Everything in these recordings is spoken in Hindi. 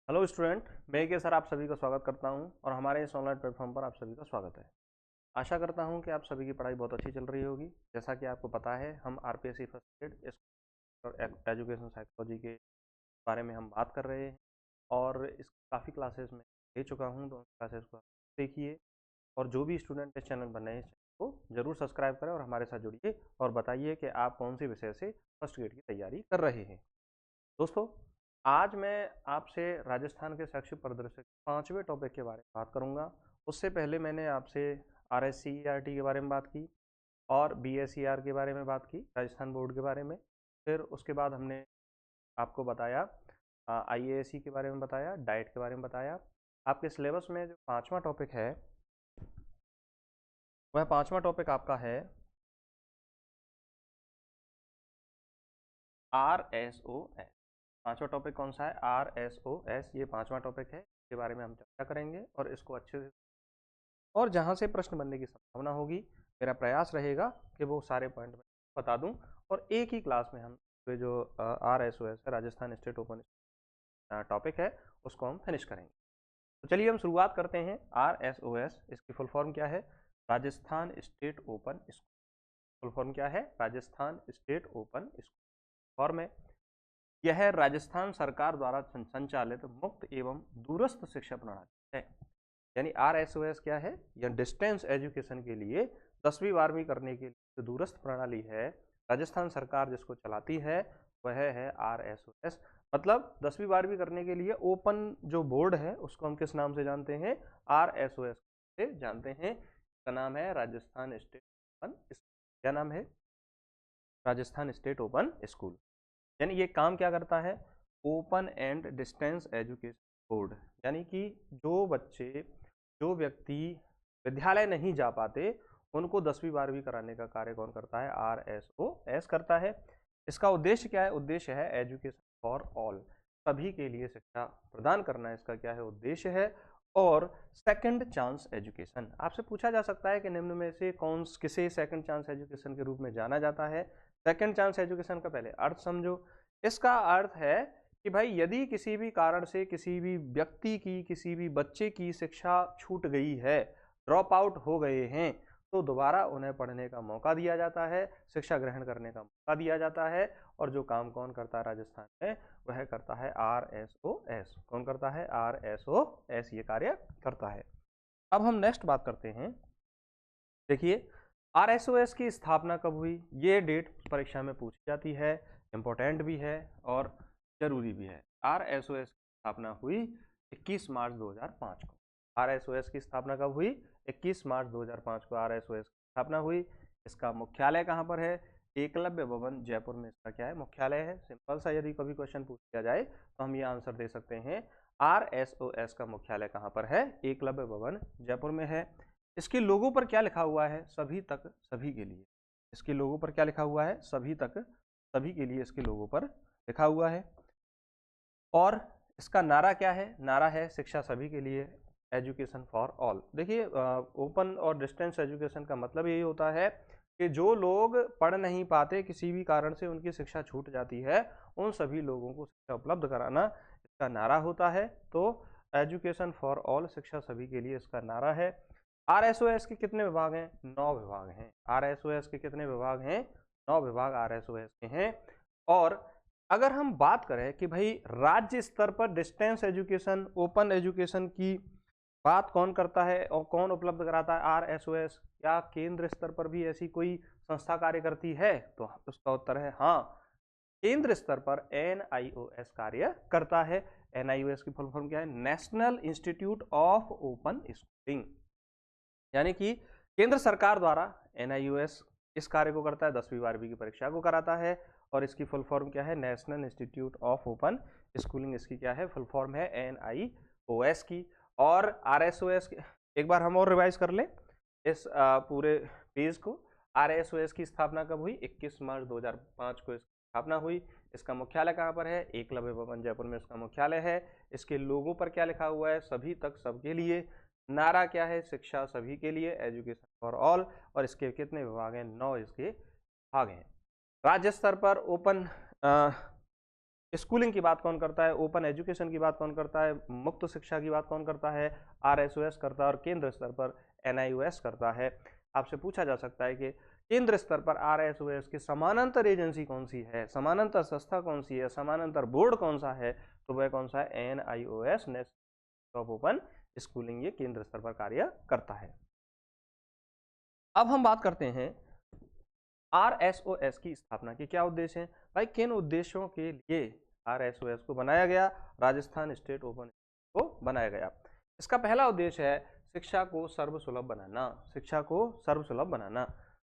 हेलो स्टूडेंट, मैं के सर आप सभी का स्वागत करता हूं और हमारे इस ऑनलाइन प्लेटफॉर्म पर आप सभी का स्वागत है। आशा करता हूं कि आप सभी की पढ़ाई बहुत अच्छी चल रही होगी। जैसा कि आपको पता है, हम आरपीएससी फर्स्ट एड और एजुकेशन साइकोलॉजी के बारे में हम बात कर रहे हैं और इस काफ़ी क्लासेस में दे चुका हूं, तो उन क्लासेस को देखिए। और जो भी स्टूडेंट इस चैनल पर नए हैं, को जरूर सब्सक्राइब करें और हमारे साथ जुड़िए और बताइए कि आप कौन सी विषय से फर्स्ट ग्रेड की तैयारी कर रहे हैं। दोस्तों, आज मैं आपसे राजस्थान के शैक्षिक परिदृश्य के 5वें टॉपिक के बारे में बात करूंगा। उससे पहले मैंने आपसे आरएससीईआरटी के बारे में बात की और बीएसईआर के बारे में बात की, राजस्थान बोर्ड के बारे में। फिर उसके बाद हमने आपको बताया आईएएससी के बारे में बताया, डाइट के बारे में बताया। आपके सिलेबस में जो 5वां टॉपिक है, वह 5वां टॉपिक आपका है RSOS। 5वां टॉपिक कौन सा है? RSOS। ये 5वां टॉपिक है, इसके बारे में हम चर्चा करेंगे और इसको अच्छे से, और जहाँ से प्रश्न बनने की संभावना होगी, मेरा प्रयास रहेगा कि वो सारे पॉइंट में बता दूं और एक ही क्लास में हम जो RSOS है, राजस्थान स्टेट ओपन टॉपिक है, उसको हम फिनिश करेंगे। तो चलिए हम शुरुआत करते हैं। RSOS, इसकी फुल फॉर्म क्या है? Rajasthan state open school. Full form क्या है? Rajasthan state open school. Form है, यह राजस्थान सरकार द्वारा संचालित मुक्त एवं दूरस्थ शिक्षा प्रणाली है। यानी RSOS क्या है? यह डिस्टेंस एजुकेशन के लिए 10वीं 12वीं करने के लिए दूरस्थ प्रणाली है, राजस्थान सरकार जिसको चलाती है, वह है RSOS। मतलब 10वीं 12वीं करने के लिए ओपन जो बोर्ड है, उसको हम किस नाम से जानते हैं? RSOS से जानते हैं। इसका नाम है राजस्थान स्टेट ओपन स्कूल। क्या नाम है? Rajasthan state open school. यानी ये काम क्या करता है? Open and distance education board. यानी कि जो बच्चे, जो व्यक्ति विद्यालय नहीं जा पाते, उनको 10वीं 12वीं कराने का कार्य कौन करता है? RSOS करता है। इसका उद्देश्य क्या है? उद्देश्य है एजुकेशन फॉर ऑल, सभी के लिए शिक्षा प्रदान करना, इसका क्या है? उद्देश्य है। और सेकंड चांस एजुकेशन, आपसे पूछा जा सकता है कि निम्न में से कौन किसे सेकंड चांस एजुकेशन के रूप में जाना जाता है? सेकंड चांस एजुकेशन का पहले अर्थ समझो। इसका अर्थ है कि भाई यदि किसी भी कारण से किसी भी व्यक्ति की, किसी भी बच्चे की शिक्षा छूट गई है, ड्रॉप आउट हो गए हैं, तो दोबारा उन्हें पढ़ने का मौका दिया जाता है, शिक्षा ग्रहण करने का मौका दिया जाता है। और जो काम कौन करता है राजस्थान में? वह करता है RSOS। कौन करता है? RSOS ये कार्य करता है। अब हम नेक्स्ट बात करते हैं। देखिए, RSOS की स्थापना कब हुई? ये डेट परीक्षा में पूछी जाती है, इंपॉर्टेंट भी है और जरूरी भी है। RSOS की स्थापना हुई 21 मार्च 2005 को। RSOS की स्थापना कब हुई? 21 मार्च 2005 को RSOS की स्थापना हुई। इसका मुख्यालय कहाँ पर है? एकलव्य भवन जयपुर में इसका क्या है? मुख्यालय है। सिंपल सा, यदि कभी क्वेश्चन पूछ लिया जाए तो हम ये आंसर दे सकते हैं। RSOS का मुख्यालय कहाँ पर है? एकलव्य भवन जयपुर में है। इसके लोगों पर क्या लिखा हुआ है? सभी तक सभी के लिए। इसके लोगों पर क्या लिखा हुआ है? सभी तक सभी के लिए इसके लोगों पर लिखा हुआ है। और इसका नारा क्या है? नारा है शिक्षा सभी के लिए, एजुकेशन फॉर ऑल। देखिए, ओपन और डिस्टेंस एजुकेशन का मतलब यही होता है कि जो लोग पढ़ नहीं पाते, किसी भी कारण से उनकी शिक्षा छूट जाती है, उन सभी लोगों को शिक्षा उपलब्ध कराना इसका नारा होता है। तो एजुकेशन फॉर ऑल, शिक्षा सभी के लिए, इसका नारा है। RSOS के कितने विभाग हैं? 9 विभाग हैं। RSOS के कितने विभाग हैं? 9 विभाग RSOS के हैं। और अगर हम बात करें कि भाई राज्य स्तर पर डिस्टेंस एजुकेशन, ओपन एजुकेशन की बात कौन करता है और कौन उपलब्ध कराता है? RSOS। क्या केंद्र स्तर पर भी ऐसी कोई संस्था कार्य करती है? तो उसका उत्तर है हाँ, केंद्र स्तर पर NIOS कार्य करता है। NIOS की फुल फॉर्म क्या है? National institute of open schooling. यानी कि केंद्र सरकार द्वारा NIOS इस कार्य को करता है, 10वीं 12वीं की परीक्षा को कराता है। और इसकी फुल फॉर्म क्या है? National institute of open schooling. इसकी क्या है? फुल फॉर्म है NIOS की। और RSOS एक बार हम और रिवाइज कर लें इस पूरे पेज को। RSOS की स्थापना कब हुई? 21 मार्च 2005 को इसकी स्थापना हुई। इसका मुख्यालय कहाँ पर है? एकलव्य भवन जयपुर में इसका मुख्यालय है। इसके लोगों पर क्या लिखा हुआ है? सभी तक सबके लिए। नारा क्या है? शिक्षा सभी के लिए, एजुकेशन फॉर ऑल। और इसके कितने विभाग हैं? 9 इसके विभाग हैं। राज्य स्तर पर ओपन स्कूलिंग की बात कौन करता है, ओपन एजुकेशन की बात कौन करता है, मुक्त शिक्षा की बात कौन करता है, आरएसओएस करता है, और केंद्र स्तर पर एनआईओएस करता है। आपसे पूछा जा सकता है कि केंद्र स्तर पर आरएसओएस की समानांतर एजेंसी कौन सी है, समानांतर संस्था कौन सी है, समानांतर बोर्ड कौन सा है, तो वह कौन सा है, NIOS, national of open schooling, ये केंद्र स्तर पर कार्य करता है। अब हम बात करते हैं आरएसओएस की स्थापना के क्या उद्देश्य हैं। भाई किन उद्देश्यों के लिए आरएसओएस को बनाया गया, राजस्थान स्टेट ओपन को बनाया गया। इसका पहला उद्देश्य है शिक्षा को सर्वसुलभ बनाना, शिक्षा को सर्वसुलभ बनाना,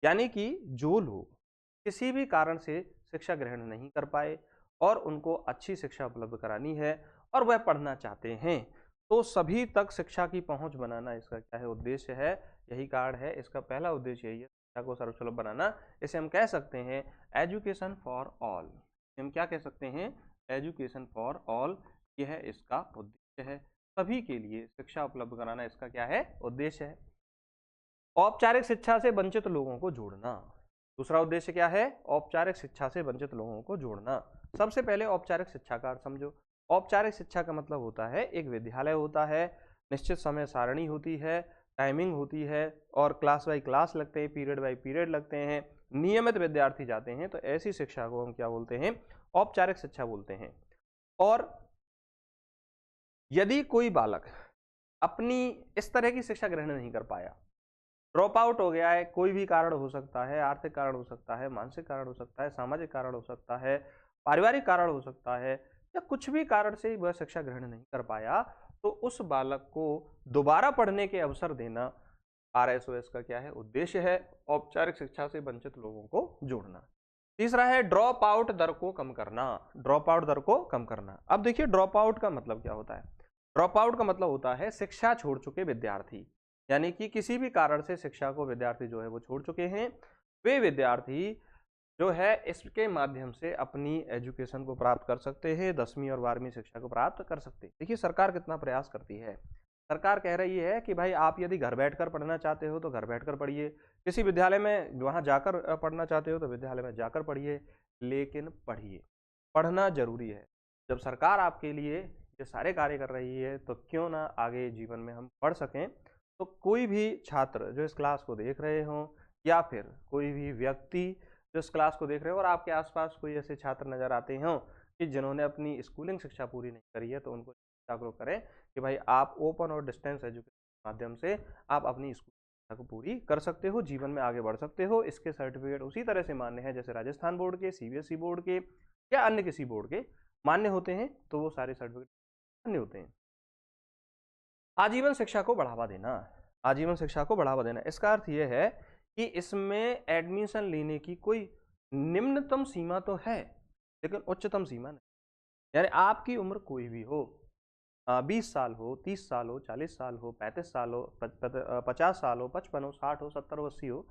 यानी कि जो लोग किसी भी कारण से शिक्षा ग्रहण नहीं कर पाए और उनको अच्छी शिक्षा उपलब्ध करानी है और वह पढ़ना चाहते हैं, तो सभी तक शिक्षा की पहुंच बनाना इसका क्या है, उद्देश्य है। यही कारण है, इसका पहला उद्देश्य यही है, शिक्षा को सर्वसुलभ बनाना। इसे हम कह सकते हैं एजुकेशन फॉर ऑल। हम क्या कह सकते हैं, एजुकेशन फॉर ऑल, यह इसका उद्देश्य है। सभी के लिए शिक्षा उपलब्ध कराना इसका क्या है, उद्देश्य है। औपचारिक शिक्षा से वंचित लोगों को जोड़ना, दूसरा उद्देश्य क्या है, औपचारिक शिक्षा से वंचित लोगों को जोड़ना। सबसे पहले औपचारिक शिक्षा का अर्थ समझो। औपचारिक शिक्षा का मतलब होता है एक विद्यालय होता है, निश्चित समय सारणी होती है, टाइमिंग होती है और क्लास बाई क्लास लगते हैं, पीरियड बाई पीरियड लगते हैं, नियमित विद्यार्थी जाते हैं, तो ऐसी शिक्षा को हम क्या बोलते हैं, औपचारिक शिक्षा बोलते हैं। और यदि कोई बालक अपनी इस तरह की शिक्षा ग्रहण नहीं कर पाया, ड्रॉप आउट हो गया है, कोई भी कारण हो सकता है, आर्थिक कारण हो सकता है, मानसिक कारण हो सकता है, सामाजिक कारण हो सकता है, पारिवारिक कारण हो सकता है, या कुछ भी कारण से वह शिक्षा ग्रहण नहीं कर पाया, तो उस बालक को दोबारा पढ़ने के अवसर देना आरएसओएस का क्या है, उद्देश्य है। औपचारिक शिक्षा से वंचित लोगों को जोड़ना। तीसरा है ड्रॉप आउट दर को कम करना, ड्रॉप आउट दर को कम करना। अब देखिए ड्रॉप आउट का मतलब क्या होता है। ड्रॉप आउट का मतलब होता है शिक्षा छोड़ चुके विद्यार्थी, यानी कि किसी भी कारण से शिक्षा को विद्यार्थी जो है वो छोड़ चुके हैं, वे विद्यार्थी जो है इसके माध्यम से अपनी एजुकेशन को प्राप्त कर सकते हैं, 10वीं और 12वीं शिक्षा को प्राप्त कर सकते हैं। देखिए सरकार कितना प्रयास करती है, सरकार कह रही है कि भाई आप यदि घर बैठकर पढ़ना चाहते हो तो घर बैठकर पढ़िए, किसी विद्यालय में वहाँ जाकर पढ़ना चाहते हो तो विद्यालय में जाकर पढ़िए, लेकिन पढ़िए, पढ़ना जरूरी है। जब सरकार आपके लिए ये सारे कार्य कर रही है तो क्यों ना आगे जीवन में हम पढ़ सकें। तो कोई भी छात्र जो इस क्लास को देख रहे हों या फिर कोई भी व्यक्ति जो इस क्लास को देख रहे हो और आपके आसपास कोई ऐसे छात्र नजर आते हों कि जिन्होंने अपनी स्कूलिंग शिक्षा पूरी नहीं करी है, तो उनको जागरूक करें कि भाई आप ओपन और डिस्टेंस एजुकेशन के माध्यम से आप अपनी स्कूल शिक्षा को पूरी कर सकते हो, जीवन में आगे बढ़ सकते हो। इसके सर्टिफिकेट उसी तरह से मान्य है जैसे राजस्थान बोर्ड के, सीबीएसई बोर्ड के या अन्य किसी बोर्ड के मान्य होते हैं, तो वो सारे सर्टिफिकेट मान्य होते हैं। आजीवन शिक्षा को बढ़ावा देना, आजीवन शिक्षा को बढ़ावा देना, इसका अर्थ यह है कि इसमें एडमिशन लेने की कोई निम्नतम सीमा तो है लेकिन उच्चतम सीमा नहीं। यानी आपकी उम्र कोई भी हो, 20 साल हो, 30 साल हो, 40 साल हो, 35 साल हो, 50 साल हो, 55 हो, 60 हो, 70 हो, 80 हो,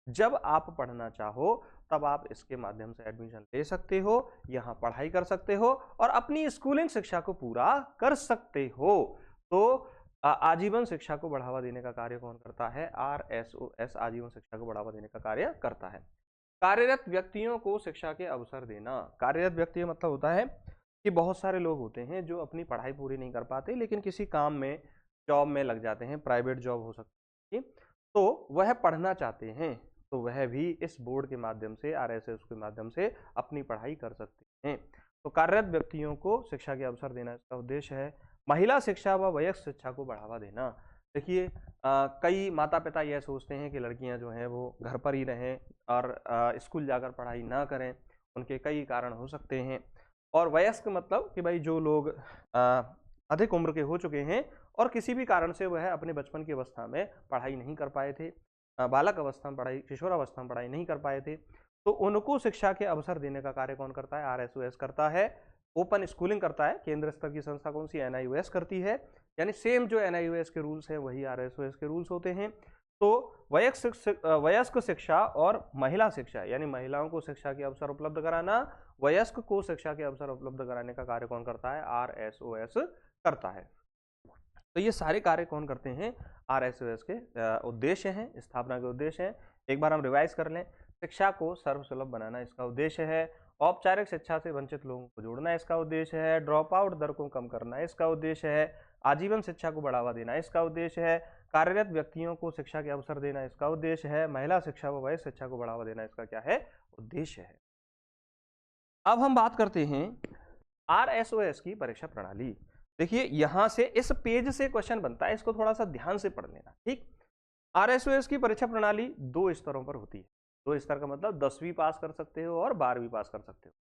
जब आप पढ़ना चाहो तब आप इसके माध्यम से एडमिशन ले सकते हो, यहाँ पढ़ाई कर सकते हो और अपनी स्कूलिंग शिक्षा को पूरा कर सकते हो। तो आजीवन शिक्षा को बढ़ावा देने का कार्य कौन करता है, आरएसओएस आजीवन शिक्षा को बढ़ावा देने का कार्य करता है। कार्यरत व्यक्तियों को शिक्षा के अवसर देना, कार्यरत व्यक्ति का मतलब होता है कि बहुत सारे लोग होते हैं जो अपनी पढ़ाई पूरी नहीं कर पाते लेकिन किसी काम में, जॉब में लग जाते हैं, प्राइवेट जॉब हो सकती है, तो वह पढ़ना चाहते हैं, तो वह भी इस बोर्ड के माध्यम से, आरएसएस के माध्यम से अपनी पढ़ाई कर सकते हैं। तो कार्यरत व्यक्तियों को शिक्षा के अवसर देना इसका उद्देश्य है। महिला शिक्षा व वयस्क शिक्षा को बढ़ावा देना। देखिए कई माता पिता यह सोचते हैं कि लड़कियां जो हैं वो घर पर ही रहें और स्कूल जाकर पढ़ाई ना करें, उनके कई कारण हो सकते हैं। और वयस्क मतलब कि भाई जो लोग अधिक उम्र के हो चुके हैं और किसी भी कारण से वह अपने बचपन की अवस्था में पढ़ाई नहीं कर पाए थे, बालक अवस्था में पढ़ाई, किशोरावस्था में पढ़ाई नहीं कर पाए थे, तो उनको शिक्षा के अवसर देने का कार्य कौन करता है, आरएसओएस करता है। ओपन स्कूलिंग करता है, केंद्र स्तर की संस्था कौन सी, एनआईओएस करती है, यानी सेम जो एनआईओएस के रूल्स हैं वही आरएसओएस के रूल्स होते हैं। तो वयस्क शिक्षा और महिला शिक्षा, यानी महिलाओं को शिक्षा के अवसर उपलब्ध कराना, वयस्क को शिक्षा के अवसर उपलब्ध कराने का कार्य कौन करता है, आरएसओएस करता है। तो ये सारे कार्य कौन करते हैं, आरएसओएस के उद्देश्य हैं, स्थापना के उद्देश्य हैं। एक बार हम रिवाइज कर लें। शिक्षा को सर्वसुलभ बनाना इसका उद्देश्य है, औपचारिक शिक्षा से वंचित लोगों को जोड़ना इसका उद्देश्य है, ड्रॉप आउट दर को कम करना इसका उद्देश्य है, आजीवन शिक्षा को बढ़ावा देना इसका उद्देश्य है, कार्यरत व्यक्तियों को शिक्षा के अवसर देना इसका उद्देश्य है, महिला शिक्षा व वयस्क शिक्षा को बढ़ावा देना इसका क्या है, उद्देश्य है। अब हम बात करते हैं RSOS की परीक्षा प्रणाली। देखिए यहां से इस पेज से क्वेश्चन बनता है, इसको थोड़ा सा ध्यान से पढ़ लेना, ठीक। RSOS की परीक्षा प्रणाली 2 स्तरों पर होती है। 2 स्तर का मतलब 10वीं पास कर सकते हो और 12वीं पास कर सकते हो।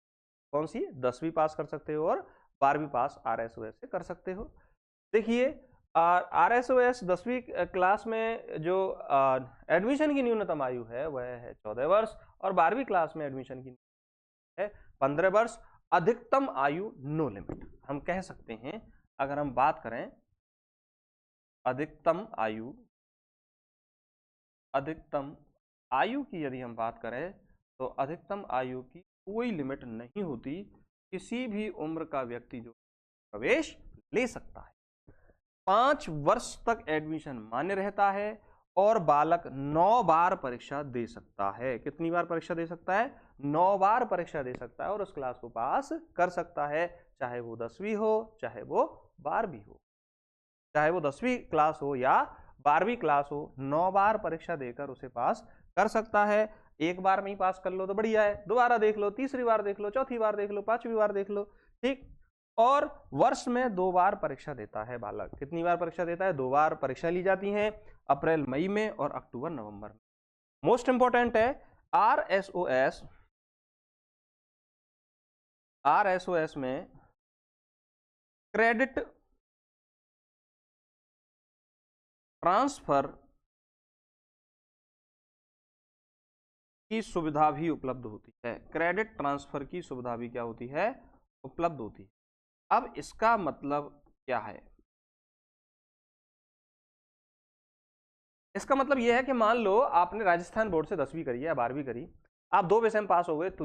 कौन सी? 10वीं पास कर सकते हो और 12वीं पास RSOS से कर सकते हो। देखिए RSOS 10वीं क्लास में जो एडमिशन की न्यूनतम आयु है वह है 14 वर्ष और 12वीं क्लास में एडमिशन की है 15 वर्ष। अधिकतम आयु नो लिमिट। हम कह सकते हैं अगर हम बात करें अधिकतम आयु की यदि हम बात करें तो अधिकतम आयु की कोई लिमिट नहीं होती, किसी भी उम्र का व्यक्ति जो प्रवेश ले सकता है। 5 वर्ष तक एडमिशन मान्य रहता है और बालक 9 बार परीक्षा दे सकता है। कितनी बार परीक्षा दे सकता है? 9 बार परीक्षा दे सकता है और उस क्लास को पास कर सकता है, चाहे वो 10वीं हो चाहे वो 12वीं हो, चाहे वो 10वीं क्लास हो या 12वीं क्लास हो, 9 बार परीक्षा देकर उसे पास कर सकता है। एक बार में ही पास कर लो तो बढ़िया है, दोबारा देख लो, तीसरी बार देख लो, चौथी बार देख लो, 5वीं बार देख लो, ठीक। और वर्ष में 2 बार परीक्षा देता है बालक। कितनी बार परीक्षा देता है? 2 बार परीक्षा ली जाती है, अप्रैल मई में और अक्टूबर नवंबर में। मोस्ट इंपॉर्टेंट है RSOS में क्रेडिट ट्रांसफर की सुविधा भी उपलब्ध होती है। क्रेडिट ट्रांसफर की सुविधा भी क्या होती है? उपलब्ध होती है। अब इसका मतलब क्या है? इसका मतलब यह है कि मान लो आपने राजस्थान बोर्ड से 10वीं करी है या 12वीं करी, आप 2 विषय में पास हो गए तो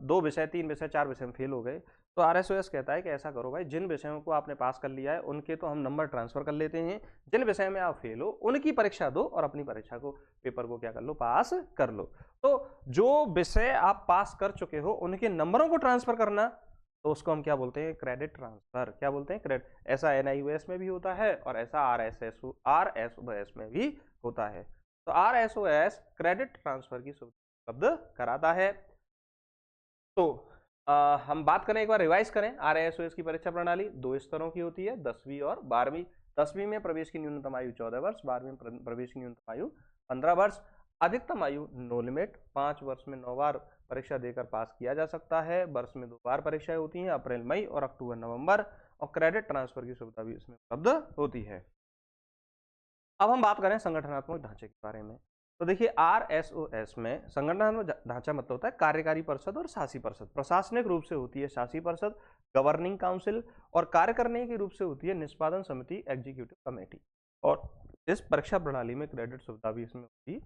2 विषय 3 विषय 4 विषय में फेल हो गए, तो RSOS कहता है कि ऐसा करो भाई, जिन विषयों को आपने पास कर लिया है उनके तो हम नंबर ट्रांसफर कर लेते हैं, जिन विषय में आप फेल हो उनकी परीक्षा दो और अपनी परीक्षा को पेपर को क्या कर लो? पास कर लो। तो जो विषय आप पास कर चुके हो उनके नंबरों को ट्रांसफर करना, तो उसको हम क्या बोलते हैं? Credit transfer. क्या बोलते हैं? क्रेडिट। ऐसा NIOS में भी होता है और ऐसा RSOS में भी होता है। तो RSOS क्रेडिट ट्रांसफर की सुविधा उपलब्ध कराता है। तो हम बात करें, एक बार रिवाइज करें, RSOS की परीक्षा प्रणाली 2 स्तरों की होती है, 10वीं और 12वीं। 10वीं में प्रवेश की न्यूनतम आयु 14 वर्ष, 12वीं में प्रवेश की न्यूनतम आयु 15 वर्ष। अधिकतम आयु नो लिमिट, 5 वर्ष में 9 बार परीक्षा देकर पास किया जा सकता है। वर्ष में 2 बार परीक्षाएं होती हैं, अप्रैल मई और अक्टूबर नवंबर, और क्रेडिट ट्रांसफर की सुविधा भी इसमें उपलब्ध होती है। अब हम बात करें संगठनात्मक ढांचे के बारे में। तो देखिए RSOS में संगठनात्मक ढांचा मतलब होता है कार्यकारी परिषद और शासी परिषद। प्रशासनिक रूप से होती है शासी परिषद, गवर्निंग काउंसिल, और कार्य करने के रूप से होती है निष्पादन समिति, एग्जीक्यूटिव कमेटी। और इस परीक्षा प्रणाली में क्रेडिट सुविधा भी इसमें होती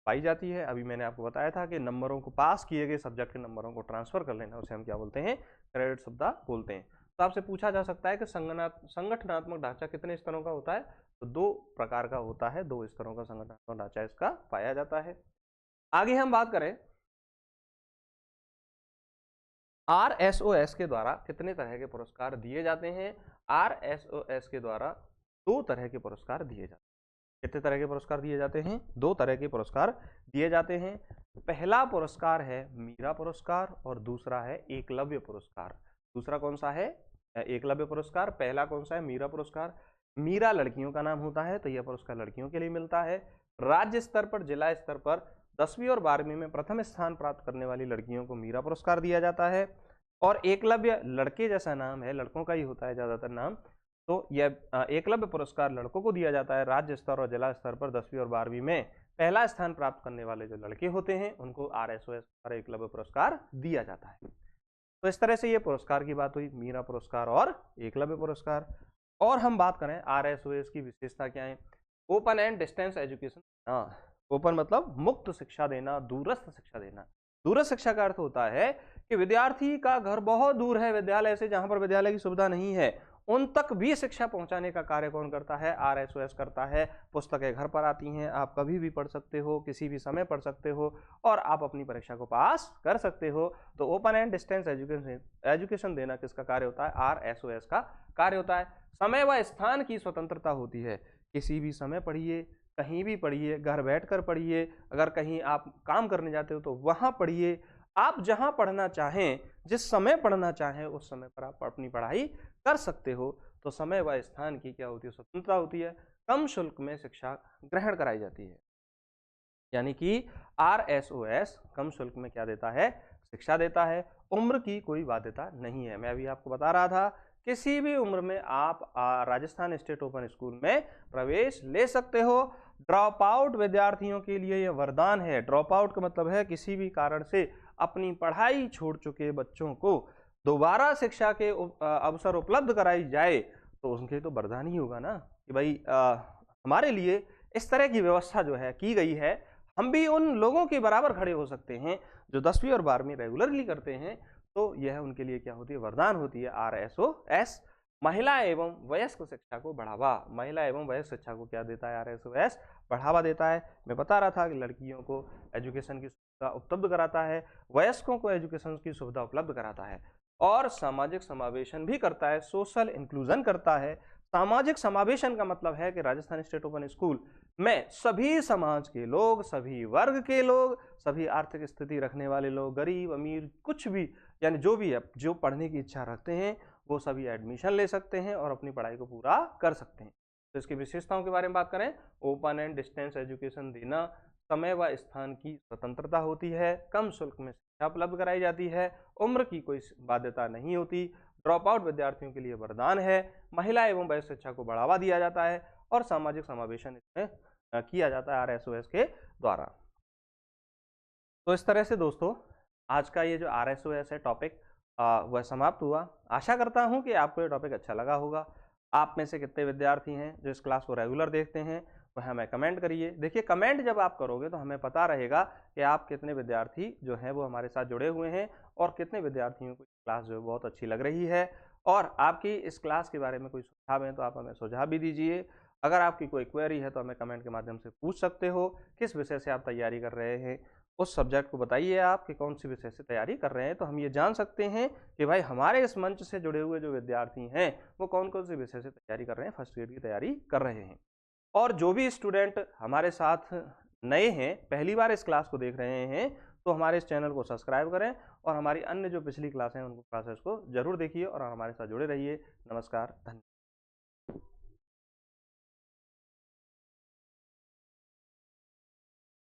पाई जाती है। अभी मैंने आपको बताया था कि नंबरों को, पास किए गए सब्जेक्ट के नंबरों को ट्रांसफर कर लेना, उसे हम क्या बोलते हैं? क्रेडिट सुविधा बोलते हैं। तो आपसे पूछा जा सकता है कि संगठनात्मक ढांचा कितने स्तरों का होता है? तो 2 प्रकार का होता है, 2 स्तरों का संगठनात्मक ढांचा इसका पाया जाता है। आगे हम बात करें RSOS के द्वारा कितने तरह के पुरस्कार दिए जाते हैं। RSOS के द्वारा 2 तरह के पुरस्कार दिए जाते हैं। कितने तरह के पुरस्कार दिए जाते हैं? 2 तरह के पुरस्कार दिए जाते हैं। पहला पुरस्कार है मीरा पुरस्कार और दूसरा है एकलव्य पुरस्कार। दूसरा कौन सा है? एकलव्य पुरस्कार। पहला कौन सा है? मीरा पुरस्कार। मीरा लड़कियों का नाम होता है, तो यह पुरस्कार लड़कियों के लिए मिलता है। राज्य स्तर पर, जिला स्तर पर 10वीं और 12वीं में प्रथम स्थान प्राप्त करने वाली लड़कियों को मीरा पुरस्कार दिया जाता है। और एकलव्य लड़के जैसा नाम है, लड़कों का ही होता है ज्यादातर नाम, तो यह एकलव्य पुरस्कार लड़कों को दिया जाता है। राज्य स्तर और जिला स्तर पर 10वीं और 12वीं में पहला स्थान प्राप्त करने वाले जो लड़के होते हैं उनको RSOS और एकलव्य पुरस्कार दिया जाता है। तो इस तरह से ये पुरस्कार की बात हुई, मीरा पुरस्कार और एकलव्य पुरस्कार। और हम बात करें RSOS की विशेषता क्या है? Open and distance education. Open मतलब मुक्त शिक्षा देना, दूरस्थ शिक्षा देना। दूरस्थ शिक्षा का अर्थ होता है कि विद्यार्थी का घर बहुत दूर है विद्यालय से, जहां पर विद्यालय की सुविधा नहीं है, उन तक भी शिक्षा पहुंचाने का कार्य कौन करता है? RSOS करता है। पुस्तकें घर पर आती हैं, आप कभी भी पढ़ सकते हो, किसी भी समय पढ़ सकते हो और आप अपनी परीक्षा को पास कर सकते हो। तो ओपन एंड डिस्टेंस एजुकेशन देना किसका कार्य होता है? RSOS का कार्य होता है। समय व स्थान की स्वतंत्रता होती है, किसी भी समय पढ़िए, कहीं भी पढ़िए, घर बैठकर पढ़िए, अगर कहीं आप काम करने जाते हो तो वहां पढ़िए, आप जहां पढ़ना चाहें, जिस समय पढ़ना चाहें उस समय पर आप अपनी पढ़ाई कर सकते हो। तो समय व स्थान की क्या होती है? स्वतंत्रता होती है। कम शुल्क में शिक्षा ग्रहण कराई जाती है, यानी कि RSOS कम शुल्क में क्या देता है? शिक्षा देता है। उम्र की कोई बाध्यता नहीं है। मैं अभी आपको बता रहा था, किसी भी उम्र में आप राजस्थान स्टेट ओपन स्कूल में प्रवेश ले सकते हो। ड्रॉप आउट विद्यार्थियों के लिए यह वरदान है। ड्रॉप आउट का मतलब है किसी भी कारण से अपनी पढ़ाई छोड़ चुके बच्चों को दोबारा शिक्षा के अवसर उपलब्ध कराई जाए, तो उनके तो वरदान ही होगा ना कि भाई हमारे लिए इस तरह की व्यवस्था जो है की गई है, हम भी उन लोगों के बराबर खड़े हो सकते हैं जो 10वीं और 12वीं रेगुलरली करते हैं। तो यह उनके लिए क्या होती है? वरदान होती है RSOS। महिला एवं वयस्क शिक्षा को बढ़ावा। महिला एवं वयस्क शिक्षा को क्या देता है? RSOS बढ़ावा देता है। मैं बता रहा था कि लड़कियों को एजुकेशन की सुविधा उपलब्ध कराता है, वयस्कों को एजुकेशन की सुविधा उपलब्ध कराता है और सामाजिक समावेशन भी करता है, सोशल इंक्लूजन करता है। सामाजिक समावेशन का मतलब है कि राजस्थान स्टेट ओपन स्कूल में सभी समाज के लोग, सभी वर्ग के लोग, सभी आर्थिक स्थिति रखने वाले लोग, गरीब अमीर कुछ भी, यानी जो भी है, जो पढ़ने की इच्छा रखते हैं वो सभी एडमिशन ले सकते हैं और अपनी पढ़ाई को पूरा कर सकते हैं। तो इसकी विशेषताओं के बारे में बात करें, ओपन एंड डिस्टेंस एजुकेशन देना, समय व स्थान की स्वतंत्रता होती है, कम शुल्क में शिक्षा उपलब्ध कराई जाती है, उम्र की कोई बाध्यता नहीं होती, ड्रॉप आउट विद्यार्थियों के लिए वरदान है, महिला एवं वयस्क शिक्षा को बढ़ावा दिया जाता है और सामाजिक समावेशन इसमें किया जाता है RSOS के द्वारा। तो इस तरह से दोस्तों आज का ये जो RSOS है टॉपिक वह समाप्त हुआ। आशा करता हूँ कि आपको ये टॉपिक अच्छा लगा होगा। आप में से कितने विद्यार्थी हैं जो इस क्लास को रेगुलर देखते हैं वह हमें कमेंट करिए। देखिए कमेंट जब आप करोगे तो हमें पता रहेगा कि आप कितने विद्यार्थी जो हैं वो हमारे साथ जुड़े हुए हैं और कितने विद्यार्थियों को क्लास जो है बहुत अच्छी लग रही है। और आपकी इस क्लास के बारे में कोई सुझाव है तो आप हमें सुझाव भी दीजिए। अगर आपकी कोई क्वेरी है तो हमें कमेंट के माध्यम से पूछ सकते हो। किस विषय से आप तैयारी कर रहे हैं, उस सब्जेक्ट को बताइए आप कि कौन सी विषय से तैयारी कर रहे हैं, तो हम ये जान सकते हैं कि भाई हमारे इस मंच से जुड़े हुए जो विद्यार्थी हैं वो कौन कौन से विषय से तैयारी कर रहे हैं, फर्स्ट ग्रेड की तैयारी कर रहे हैं। और जो भी स्टूडेंट हमारे साथ नए हैं, पहली बार इस क्लास को देख रहे हैं, तो हमारे इस चैनल को सब्सक्राइब करें और हमारी अन्य जो पिछली क्लासें हैं उनको क्लासेस को जरूर देखिए और हमारे साथ जुड़े रहिए। नमस्कार, धन्यवाद।